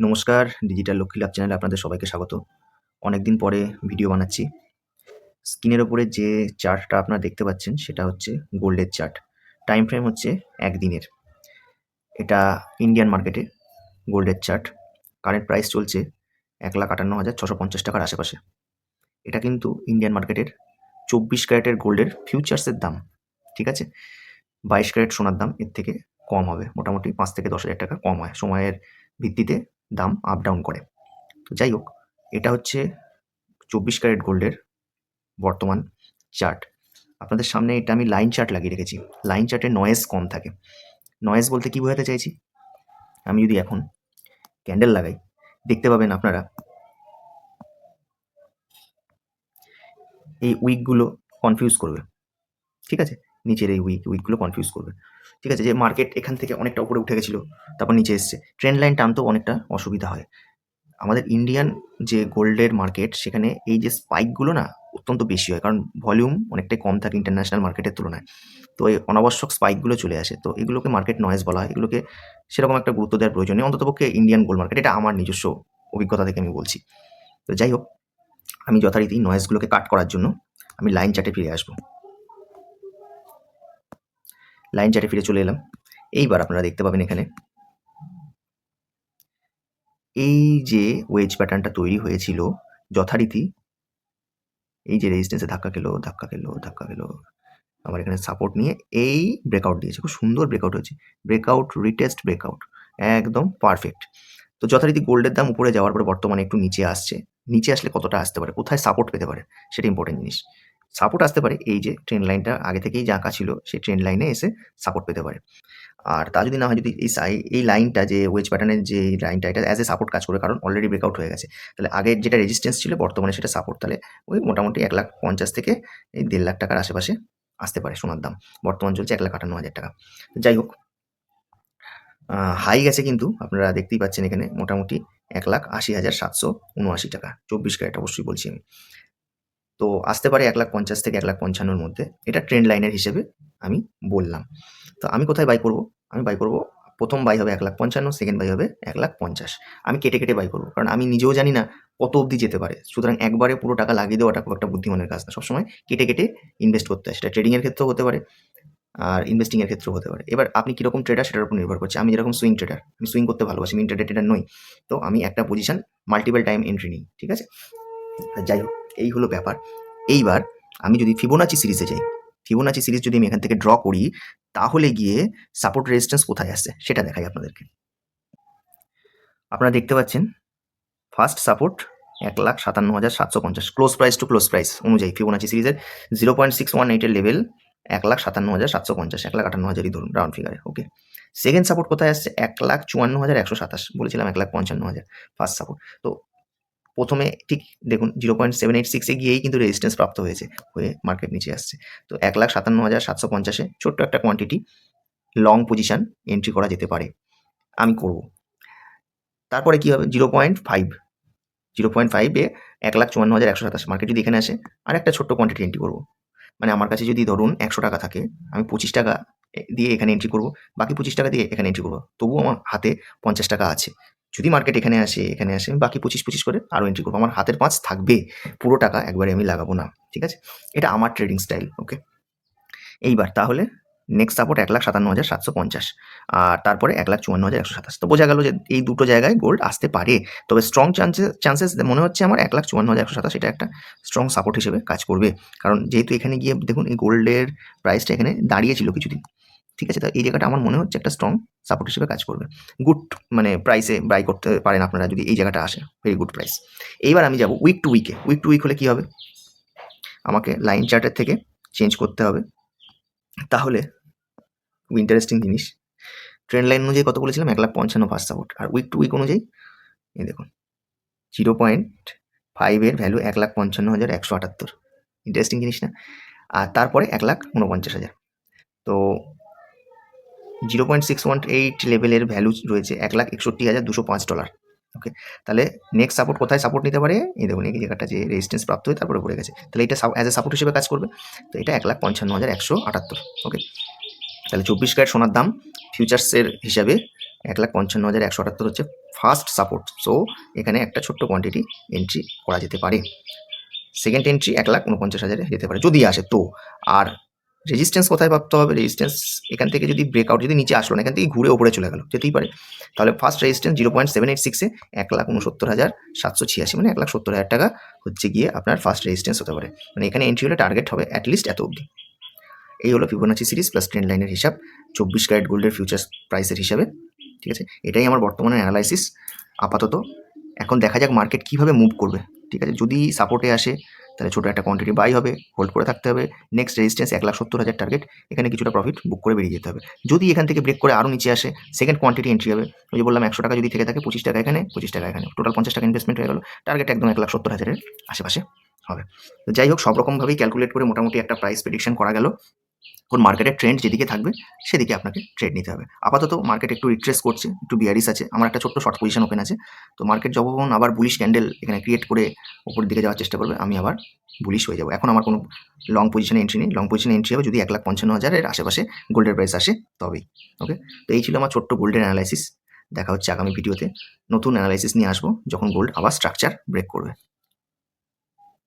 নমস্কার, ডিজিটাল লক্ষ্মী লাভ চ্যানেলে আপনাদের সবাইকে স্বাগত। অনেকদিন পরে ভিডিও বানাচ্ছি। স্ক্রিনের ওপরে যে চার্টটা আপনারা দেখতে পাচ্ছেন সেটা হচ্ছে গোল্ডের চার্ট। টাইম ফ্রেম হচ্ছে ১ দিনের। এটা ইন্ডিয়ান মার্কেটে গোল্ডের চার্ট। কারেন্ট প্রাইস চলছে ১,৫৮,৬৫০ টাকার আশেপাশে। এটা কিন্তু ইন্ডিয়ান মার্কেটের ২৪ ক্যারেটের গোল্ডের ফিউচার্সের দাম। ঠিক আছে? ২২ ক্যারেট সোনার দাম এর থেকে কম হবে। মোটামুটি ৫ থেকে ১০,০০০ টাকা কম হয়। সময়ের ভিত্তিতে দাম আপ ডাউন করে। তো যাই হোক, এটা হচ্ছে ২৪ ক্যারেট গোল্ডের বর্তমান চার্ট। আপনাদের সামনে এটা আমি লাইন চার্ট লাগিয়ে রেখেছি। লাইন চার্টে নয়েজ কম থাকে। নয়েজ বলতে কি বোঝাতে চাইছি? আমি যদি এখন ক্যান্ডেল লাগাই, দেখতে পাবেন আপনারা এই উইকগুলো কনফিউজ করবে। ঠিক আছে? নিচের এই উইকগুলো কনফিউজ করবে। ঠিক আছে? যে মার্কেট এখান থেকে অনেকটা উপরে উঠে গেছিল, তারপর নিচে এসছে। ট্রেন্ড লাইন টানতেও অনেকটা অসুবিধা হয়। আমাদের ইন্ডিয়ান যে গোল্ডের মার্কেট, সেখানে এই যে স্পাইকগুলো না অত্যন্ত বেশি হয়, কারণ ভলিউম অনেকটাই কম থাকে ইন্টারন্যাশনাল মার্কেটের তুলনায়। তো এই অনাবশ্যক স্পাইকগুলো চলে আসে। তো এগুলোকে মার্কেট নয়েজ বলা হয়। এগুলোকে সেরকম একটা গুরুত্ব দেওয়ার প্রয়োজন নেই, অন্ততপক্ষে ইন্ডিয়ান গোল্ড মার্কেট। এটা আমার নিজস্ব অভিজ্ঞতা থেকে আমি বলছি। তো যাই হোক, আমি যথারীতি নয়েজগুলোকে কাট করার জন্য আমি লাইন চার্টে ফিরে আসবো। লাইন চার্টে ফিরে চলে এলাম। এইবার আপনারা দেখতে পাবেন এখানে এই যে ওয়েজ প্যাটার্নটা তৈরি হয়েছিল, যথারীতি এই যে রেজিস্ট্যান্সে ধাক্কা খেলো, ধাক্কা খেলো, ধাক্কা খেলো, আবার এখানে সাপোর্ট নিয়ে এই ব্রেকআউট দিয়েছে। খুব সুন্দর ব্রেকআউট হয়েছে। ব্রেকআউট, রিটেস্ট, ব্রেকআউট, একদম পারফেক্ট। তো যথারীতি গোল্ডের দাম উপরে যাওয়ার পরে বর্তমানে একটু নিচে আসছে। নিচে আসলে কতটা আসতে পারে, কোথায় সাপোর্ট পেতে পারে, সেটা ইম্পর্টেন্ট জিনিস। সাপোর্ট আসতে পারে এই যে ট্রেন্ড লাইনটা আগে থেকেই যে আঁকা ছিল, সেই ট্রেন্ড লাইনে এসে সাপোর্ট পেতে পারে। আর তা যদি না হয়, যদি এই লাইনটা, যে ওয়েজ প্যাটার্নের যে লাইনটা, এটা অ্যাজ এ সাপোর্ট কাজ করবে, কারণ অলরেডি ব্রেকআউট হয়ে গেছে। তাহলে আগের যেটা রেজিস্ট্যান্স ছিল, বর্তমানে সেটা সাপোর্ট। তাহলে ওই মোটামুটি ১,৫০,০০০ থেকে এই ১,৫০,০০০ টাকার আশেপাশে আসতে পারে সোনার দাম। বর্তমান চলছে ১,৫৮,০০০ টাকা। যাই হোক, হাই গেছে কিন্তু আপনারা দেখতেই পাচ্ছেন এখানে মোটামুটি ১,৮০,৭৭৯ টাকা। ২৪ ক্যারেট অবশ্যই বলছি আমি। তো আসতে পারে ১,৫০,০০০ থেকে ১,৫৫,০০০-র মধ্যে। এটা ট্রেন্ড লাইনের হিসেবে আমি বললাম। তো আমি কোথায় বাই করব? আমি বাই করব, প্রথম বাই হবে ১,৫৫,০০০, সেকেন্ড বাই হবে ১,৫০,০০০। আমি কেটে, কেটে বাই করব। কারণ আমি নিজেও জানি না কত অবধি যেতে পারে। সুতরাং একবারে পুরো টাকা লাগিয়ে দেওয়াটা খুব একটা বুদ্ধিমানের কাজ না। সবসময় কেটে, কেটে ইনভেস্ট করতে হয়। সেটা ট্রেডিংয়ের ক্ষেত্রেও হতে পারে, আর ইনভেস্টিংয়ের ক্ষেত্রেও হতে পারে। এবার আপনি কীরকম ট্রেডার সেটার উপর নির্ভর করছে। আমি যেরকম সুইং ট্রেডার, আমি সুইং করতে ভালোবাসি, আমি ইন্ট্রাডে ট্রেডার নই। তো আমি একটা পজিশন মাল্টিপল টাইম এন্ট্রি নিই। ঠিক আছে? যাই হোক, এই হলো ব্যাপার। এইবার আমি যদি ফিবোনাচি সিরিজে যাই, ফিবোনাচি সিরিজ যদি আমি এখান থেকে ড্র করি, তাহলে গিয়ে সাপোর্ট রেজিস্ট্যান্স কোথায় আসছে সেটা দেখাই আপনাদেরকে। আপনারা দেখতে পাচ্ছেন ফার্স্ট সাপোর্ট ১,৫৭,৭৫০, close price to close price অনুযায়ী ফিবোনাচি সিরিজের 0.618-এর লেভেল ১,৫৭,৭৫০, ১,৫৮,০০০ই ধরুন রাউন্ড ফিগারে। ওকে। সেকেন্ড সাপোর্ট কোথায় আসছে? ১,৫৪,১২৭, বলেছিলাম ১,৫৫,০০০ ফার্স্ট সাপোর্ট। তো প্রথমে ঠিক দেখুন 0.786-এ গিয়েই কিন্তু রেজিস্ট্যান্স প্রাপ্ত হয়েছে, হয়ে মার্কেট নিচে আসছে। তো ১,৫৭,৭৫০-এ ছোট্ট একটা কোয়ান্টিটি লং পজিশন এন্ট্রি করা যেতে পারে, আমি করব। তারপরে কি হবে? 0.5-এ ১,৫৪,১২৭ মার্কেট যদি এখানে আসে, আর একটা ছোট্ট কোয়ান্টিটি এন্ট্রি করব। মানে আমার কাছে যদি ধরুন ১০০ টাকা থাকে, আমি ২৫ টাকা দিয়ে এখানে এন্ট্রি করব, বাকি 25 টাকা দিয়ে এখানে এন্ট্রি করব। তবুও আমার হাতে ৫০ টাকা আছে। যদি মার্কেট এখানে আসে, এখানে আসে, আমি বাকি 25 করে আরও এন্ট্রি করব। আমার হাতের ৫ থাকবে, পুরো টাকা একবারে আমি লাগাবো না। ঠিক আছে? এটা আমার ট্রেডিং স্টাইল। ওকে। এইবার তাহলে নেক্সট সাপোর্ট ১,৫৭,৭৫০, আর তারপরে ১,৫৪,১২৭। তো বোঝা গেল যে এই দুটো জায়গায় গোল্ড আসতে পারে। তবে স্ট্রং চান্সেস মনে হচ্ছে আমার ১,৫৪,১২৭, এটা একটা স্ট্রং সাপোর্ট হিসেবে কাজ করবে। কারণ যেহেতু এখানে গিয়ে দেখুন এই গোল্ডের প্রাইসটা এখানে দাঁড়িয়েছিল কিছুদিন। ঠিক আছে? তো এই জায়গাটা আমার মনে হচ্ছে একটা স্ট্রং সাপোর্ট হিসেবে কাজ করবে। গুড মানে প্রাইসে বাই করতে পারেন আপনারা যদি এই জায়গাটা আসে। Very good price. এইবার আমি যাব উইক টু উইকে। উইক টু উইক হলে কী হবে? আমাকে লাইন চার্টের থেকে চেঞ্জ করতে হবে। তাহলে খুব ইন্টারেস্টিং জিনিস, ট্রেন্ড লাইন অনুযায়ী কত বলেছিলাম? ১,৫৫,০০০ ফার্স্ট সাপোর্ট, আর উইক টু উইক অনুযায়ী এই দেখুন 0.5-এর ভ্যালু ১,৫৫,১৭৮। ইন্টারেস্টিং জিনিস না? আর তারপরে ১,৪৯,০০০। তো 0.618 লেভেলের ভ্যালু রয়েছে $১,৬১,২০৫। ওকে। তাহলে নেক্সট সাপোর্ট কোথায় সাপোর্ট নিতে পারে? এই দেখুন এই জায়গাটা যে রেজিস্ট্যান্স প্রাপ্ত হয়ে তারপরে পড়ে গেছে। তাহলে এটা অ্যাজ এ সাপোর্ট হিসেবে কাজ করবে। তো এটা ১,৫৫,১৭৮। ওকে। তাহলে ২৪ ক্যারেট সোনার দাম ফিউচার্সের হিসাবে ১,৫৫,১৭৮ হচ্ছে ফার্স্ট সাপোর্ট, সো এখানে একটা ছোট্ট কোয়ান্টিটি এন্ট্রি করা যেতে পারে। সেকেন্ড এন্ট্রি 1,49,000-এ যেতে পারে যদি আসে তো। আর রেজিস্ট্যান্স কোথায় ভাবতে হবে? রেজিস্ট্যান্স এখান থেকে যদি ব্রেকআউট, যদি নিচে আসলো না, এখান থেকে ঘুরে ওপরে চলে গেল, যেতেই পারে। তাহলে ফার্স্ট রেজিস্ট্যান্স 0.786-এ 1,69,786, মানে 1,70,000 টাকা হচ্ছে গিয়ে আপনার ফার্স্ট রেজিস্ট্যান্স হতে পারে। মানে এখানে এন্ট্রি হলে টার্গেট হবে অ্যাটলিস্ট এত অবধি। এই হলো ফিবোনাচি সিরিজ প্লাস ট্রেন্ড লাইনের হিসাব 24 ক্যারেট গোল্ডের ফিউচার্স প্রাইসের হিসাবে। ঠিক আছে, এটাই আমার বর্তমানে অ্যানালাইসিস আপাতত। এখন দেখা যাক মার্কেট কীভাবে মুভ করবে। ঠিক আছে, যদি সাপোর্টে আসে তাহলে ছোটো একটা কোয়ান্টিটি বাই হবে, হোল্ড করে থাকতে হবে। নেক্সট রেজিস্ট্যান্স 1,70,000 টার্গেট, এখানে কিছুটা প্রফিট বুক করে বেরিয়ে যেতে হবে। যদি এখান থেকে ব্রেক করে আরও নিচে আসে, সেকেন্ড কোয়ান্টিটি এন্ট্রি হবে। ওই যে বললাম 100 টাকা যদি থেকে থাকে, 25 টাকা এখানে, 25 টাকা এখানে, টোটাল 50 টাকা ইনভেস্টমেন্ট হয়ে গেল। টার্গেট একদম 1,70,000-এর আশেপাশে হবে। তো যাই হোক, সব রকমভাবেই ক্যালকুলেট করে মোটামুটি একটা প্রাইস প্রেডিকশন করা গেল। কোন মার্কেটের ট্রেন্ড যেদিকে থাকবে সেদিকে আপনাকে ট্রেড নিতে হবে। আপাতত মার্কেট একটু রিট্রেস করছে, একটু বিয়ারিশ আছে, আমার একটা ছোট্ট শর্ট পজিশন ওপেন আছে। তো মার্কেট যখন আবার বুলিশ ক্যান্ডেল এখানে ক্রিয়েট করে উপরের দিকে যাওয়ার চেষ্টা করবে, আমি আবার বুলিশ হয়ে যাবো। এখন আমার কোনো লং পজিশনে এন্ট্রি নেই। লং পজিশনে এন্ট্রি হবে যদি 1,55,000-এর আশেপাশে গোল্ডের প্রাইস আসে তবেই। ওকে, তো এই ছিল আমার ছোট্ট গোল্ডের অ্যানালাইসিস। দেখা হচ্ছে আগামী ভিডিওতে। নতুন অ্যানালাইসিস নিয়ে আসবো যখন গোল্ড আবার স্ট্রাকচার ব্রেক করবে।